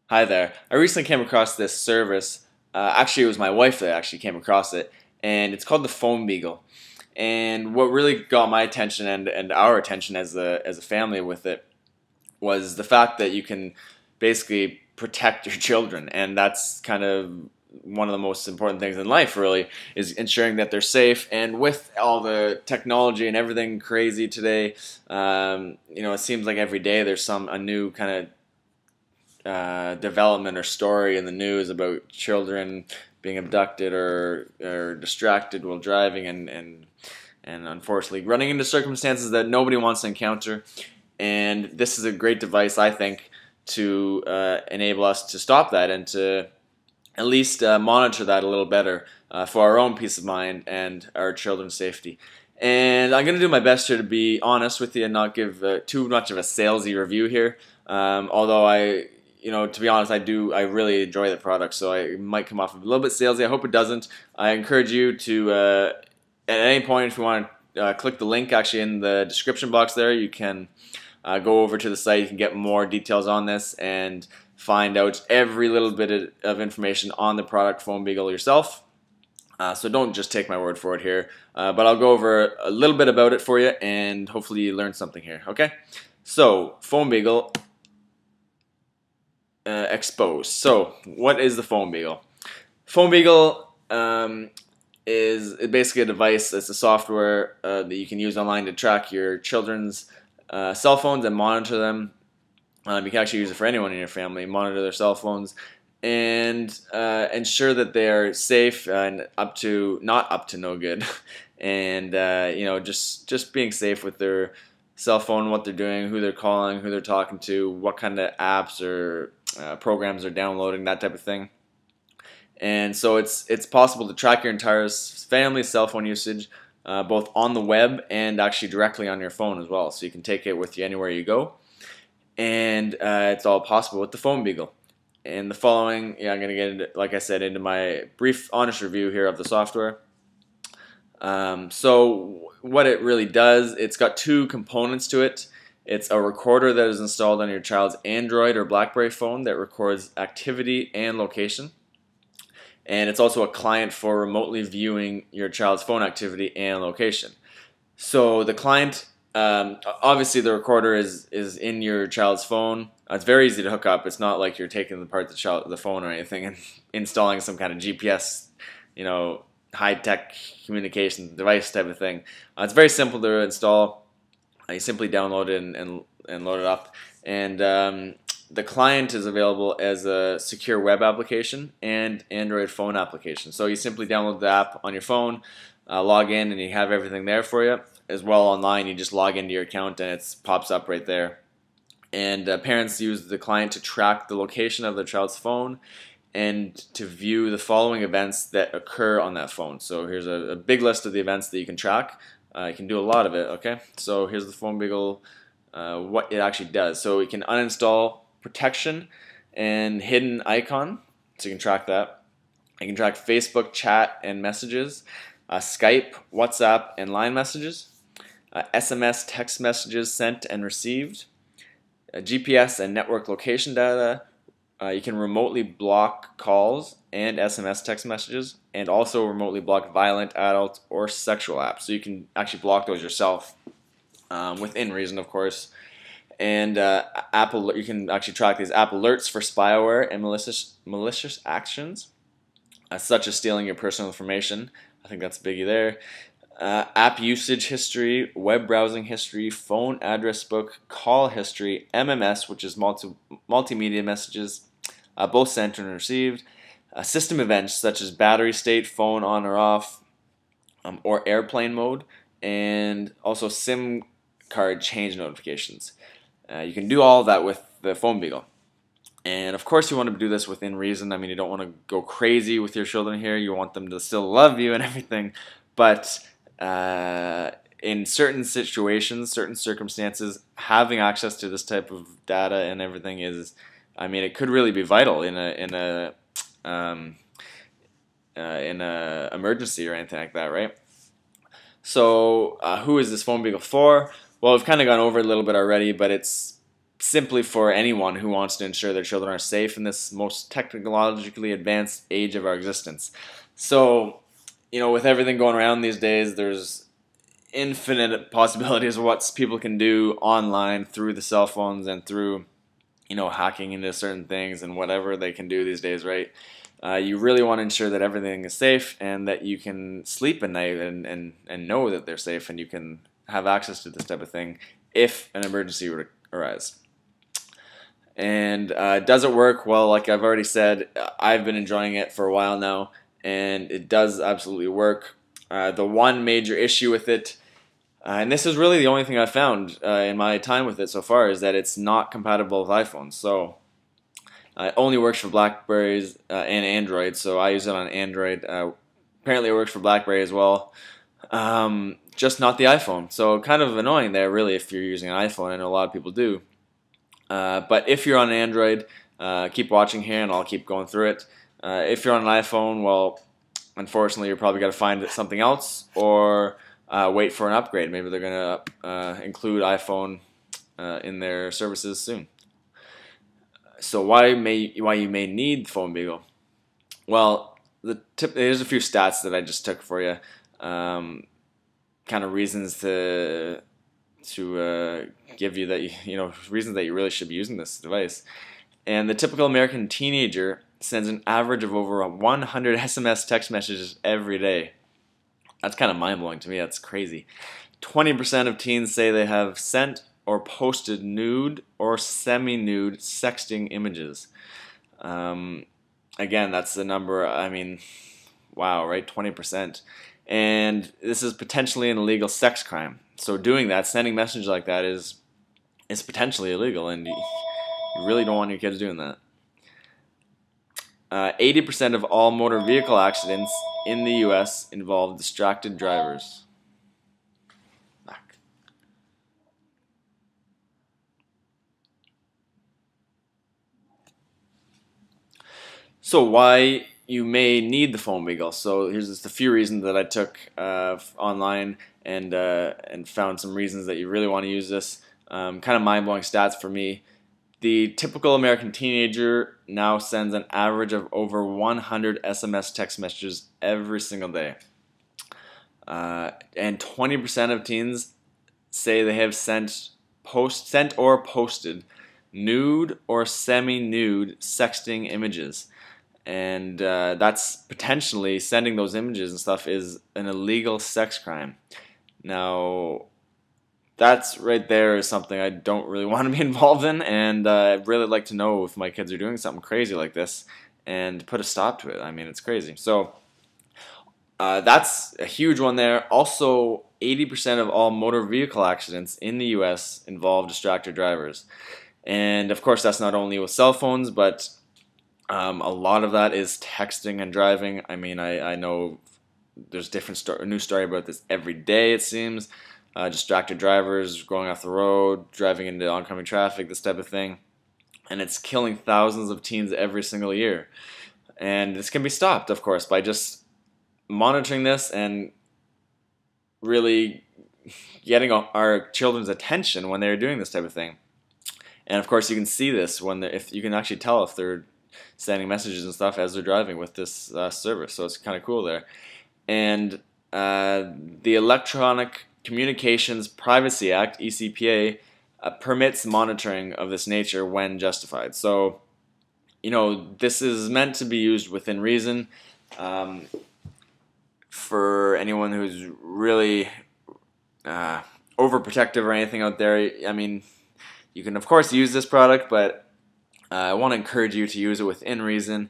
Hi there. I recently came across this service. Actually, it was my wife that actually came across it, and it's called the PhoneBeagle. And what really got my attention and our attention as a family with it was the fact that you can basically protect your children, and that's kind of one of the most important things in life. Really, is ensuring that they're safe. And with all the technology and everything crazy today, it seems like every day there's a new kind of development or story in the news about children being abducted or distracted while driving and unfortunately running into circumstances that nobody wants to encounter. And this is a great device, I think, to enable us to stop that and to at least monitor that a little better for our own peace of mind and our children's safety. And I'm going to do my best here to be honest with you and not give too much of a salesy review here. Although to be honest, I really enjoy the product, so I might come off a little bit salesy. I hope it doesn't. I encourage you to, at any point, if you want to click the link actually in the description box there, you can go over to the site. You can get more details on this and find out every little bit of information on the product PhoneBeagle yourself. So don't just take my word for it here, but I'll go over a little bit about it for you, and hopefully you learn something here. Okay, so PhoneBeagle exposed. So what is the PhoneBeagle? PhoneBeagle is basically a device. It's a software that you can use online to track your children's cell phones and monitor them. You can actually use it for anyone in your family. Monitor their cell phones and ensure that they are safe and not up to no good, and just being safe with their cell phone, what they're doing, who they're calling, who they're talking to, what kind of apps or programs they're downloading, that type of thing. And so it's possible to track your entire family's cell phone usage, both on the web and actually directly on your phone as well. So you can take it with you anywhere you go, and it's all possible with the PhoneBeagle. And the following, I'm going to get into, like I said, into my brief, honest review here of the software. So what it really does, it's got two components to it. It's a recorder that is installed on your child's Android or BlackBerry phone that records activity and location. And it's also a client for remotely viewing your child's phone activity and location. So the client, obviously the recorder is in your child's phone. It's very easy to hook up. It's not like you're taking apart the phone or anything and installing some kind of GPS, high-tech communication device type of thing. It's very simple to install. You simply download it and load it up. And the client is available as a secure web application and Android phone application. So you simply download the app on your phone, log in, and you have everything there for you. As well, online, you just log into your account and it pops up right there. And parents use the client to track the location of their child's phone and to view the following events that occur on that phone. So here's a big list of the events that you can track. You can do a lot of it, okay? So here's the PhoneBeagle, what it actually does. So you can uninstall protection and hidden icon, so you can track that. You can track Facebook chat and messages, Skype, WhatsApp, and line messages, SMS text messages sent and received, GPS and network location data. You can remotely block calls and SMS text messages, and also remotely block violent, adult, or sexual apps. So you can actually block those yourself, within reason, of course. And you can actually track these app alerts for spyware and malicious actions, such as stealing your personal information. I think that's a biggie there. App usage history, web browsing history, phone address book, call history, MMS, which is multimedia messages, both sent and received, system events such as battery state, phone on or off, or airplane mode, and also SIM card change notifications. You can do all of that with the PhoneBeagle. And of course you want to do this within reason. I mean, you don't want to go crazy with your children here. You want them to still love you and everything. But in certain situations, certain circumstances, having access to this type of data and everything it could really be vital in a emergency or anything like that, right? So who is this PhoneBeagle for? Well, we've kind of gone over it a little bit already, but it's simply for anyone who wants to ensure their children are safe in this most technologically advanced age of our existence. So, with everything going around these days, there's infinite possibilities of what people can do online through the cell phones and through, hacking into certain things and whatever they can do these days, right? You really want to ensure that everything is safe and that you can sleep at night and know that they're safe and you can have access to this type of thing if an emergency were to arise. And does it work? Well, like I've already said, I've been enjoying it for a while now, and it does absolutely work. The one major issue with it, and this is really the only thing I've found in my time with it so far, is that it's not compatible with iPhones. So it only works for Blackberries and Android, so I use it on Android. Apparently it works for Blackberry as well, just not the iPhone. So kind of annoying there, really, if you're using an iPhone. I know a lot of people do. But if you're on Android, keep watching here and I'll keep going through it. If you're on an iPhone, well, unfortunately, you're probably going to find something else or wait for an upgrade. Maybe they're going to include iPhone in their services soon. So why you may need PhoneBeagle? Well, here's a few stats that I just took for you. Kind of reasons to give you that reasons that you really should be using this device. And the typical American teenager sends an average of over 100 SMS text messages every day. That's kind of mind-blowing to me. That's crazy. 20% of teens say they have sent or posted nude or semi-nude sexting images. Again, that's the number. I mean, wow, right? 20%. And this is potentially an illegal sex crime. So doing that, sending messages like that is potentially illegal, and you really don't want your kids doing that. 80% of all motor vehicle accidents in the U.S. involve distracted drivers. So why you may need the PhoneBeagle. So here's just a few reasons that I took online and found some reasons that you really want to use this. Kind of mind-blowing stats for me. The typical American teenager now sends an average of over 100 SMS text messages every single day. And 20% of teens say they have sent or posted nude or semi-nude sexting images. And that's potentially sending those images and stuff is an illegal sex crime. Now, that's right there is something I don't really want to be involved in, and I'd really like to know if my kids are doing something crazy like this and put a stop to it. I mean, it's crazy. So that's a huge one there. Also, 80% of all motor vehicle accidents in the U.S. involve distracted drivers. And of course, that's not only with cell phones, but a lot of that is texting and driving. I mean, I know there's a new story about this every day, it seems. Distracted drivers going off the road, driving into oncoming traffic, this type of thing. And it's killing thousands of teens every single year. And this can be stopped, of course, by just monitoring this and really getting our children's attention when they're doing this type of thing. And of course, you can see this if you can actually tell if they're sending messages and stuff as they're driving with this service. So it's kind of cool there. And the Electronic Communications Privacy Act, ECPA, permits monitoring of this nature when justified. So, this is meant to be used within reason. For anyone who's really overprotective or anything out there, I mean, you can of course use this product, but I want to encourage you to use it within reason.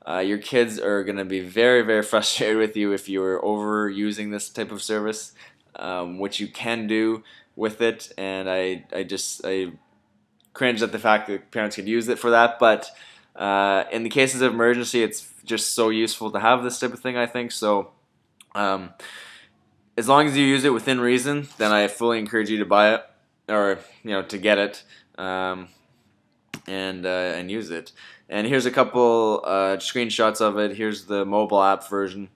Your kids are going to be very, very frustrated with you if you are overusing this type of service, which you can do with it. And I cringe at the fact that parents could use it for that. But in the cases of emergency, it's just so useful to have this type of thing, I think. So as long as you use it within reason, then I fully encourage you to buy it, or to get it. And use it. And here's a couple screenshots of it. Here's the mobile app version.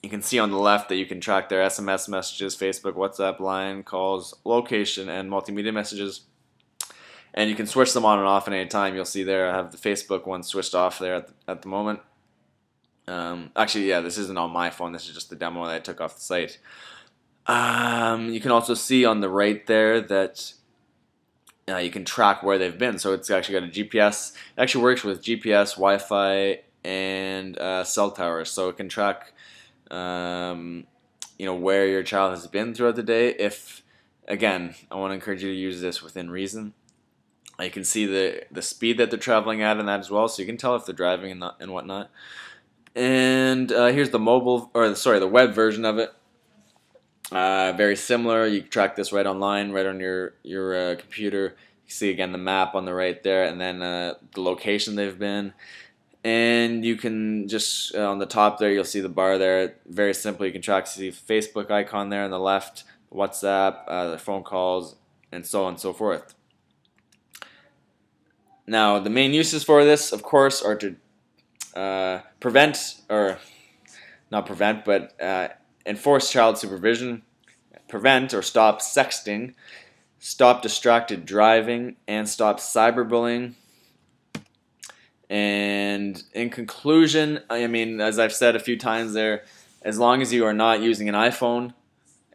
You can see on the left that you can track their SMS messages, Facebook, WhatsApp, line, calls, location, and multimedia messages. And you can switch them on and off at any time. You'll see there I have the Facebook one switched off there at the moment. Actually, yeah, this isn't on my phone. This is just the demo that I took off the site. You can also see on the right there that you can track where they've been. So it's actually got a GPS. It actually works with GPS, Wi-Fi, and cell towers. So it can track, where your child has been throughout the day. If, again, I want to encourage you to use this within reason. You can see the speed that they're traveling at in that as well, so you can tell if they're driving and whatnot. And here's the the web version of it. Very similar. You can track this right online, right on your computer. You see again the map on the right there, and then the location they've been. And you can just on the top there, you'll see the bar there. Very simple. You can track. See the Facebook icon there on the left, WhatsApp, the phone calls, and so on and so forth. Now, the main uses for this, of course, are to enforce child supervision, prevent or stop sexting, stop distracted driving, and stop cyberbullying. And in conclusion, I mean, as I've said a few times there, as long as you are not using an iPhone,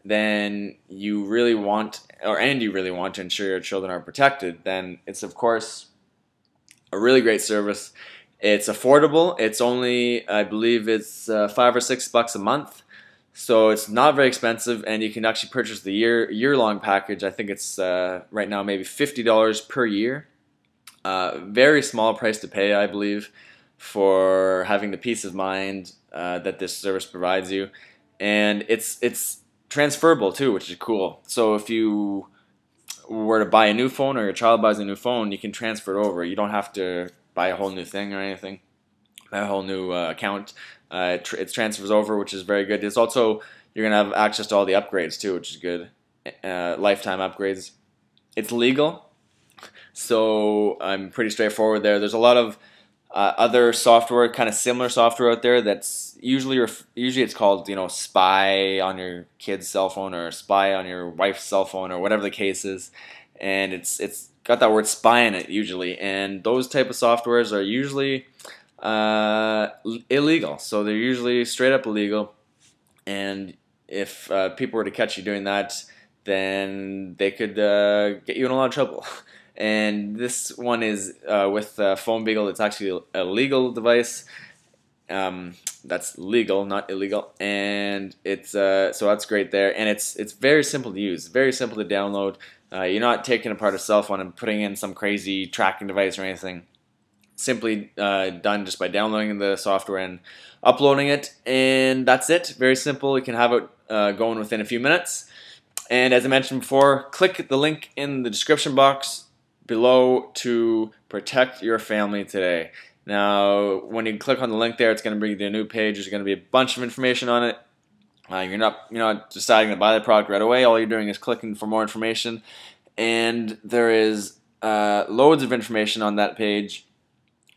then you really want to ensure your children are protected, then it's, of course, a really great service. It's affordable. It's only, I believe it's $5 or $6 a month. So it's not very expensive, and you can actually purchase the year-long package. I think it's right now maybe $50 per year. Very small price to pay, I believe, for having the peace of mind that this service provides you. And it's transferable too, which is cool. So if you were to buy a new phone, or your child buys a new phone, you can transfer it over. You don't have to buy a whole new thing or anything, buy a whole new account. It transfers over, which is very good. It's also, you're going to have access to all the upgrades too, which is good. Lifetime upgrades. It's legal, so I'm pretty straightforward there. There's a lot of other software, kind of similar software out there that's usually it's called, spy on your kid's cell phone, or spy on your wife's cell phone, or whatever the case is, and it's got that word spy in it usually, and those type of softwares are usually illegal. So they're usually straight up illegal, and if people were to catch you doing that, then they could get you in a lot of trouble. And this one is with PhoneBeagle. It's actually a legal device. That's legal, not illegal, and it's so that's great there. And it's very simple to use, very simple to download. You're not taking apart a cell phone and putting in some crazy tracking device or anything. Simply done just by downloading the software and uploading it, and that's it. Very simple. You can have it going within a few minutes. And as I mentioned before, click the link in the description box below to protect your family today. Now, when you click on the link there, it's going to bring you to a new page. There's going to be a bunch of information on it. You're not deciding to buy the product right away. All you're doing is clicking for more information, and there is loads of information on that page.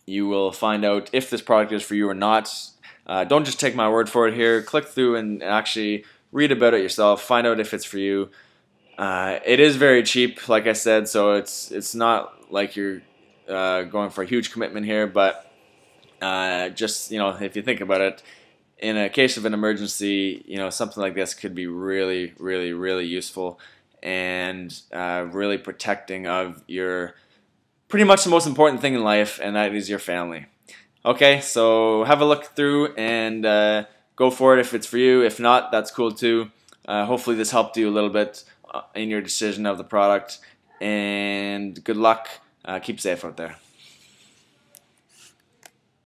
You will find out if this product is for you or not. Don't just take my word for it here. Click through and actually read about it yourself. Find out if it's for you. It is very cheap, like I said, so it's not like you're going for a huge commitment here, but just, if you think about it, in a case of an emergency, something like this could be really, really, really useful, and really protecting of your pretty much the most important thing in life, and that is your family. Okay, so have a look through and go for it if it's for you. If not, that's cool too. Hopefully this helped you a little bit in your decision of the product, and good luck. Keep safe out there.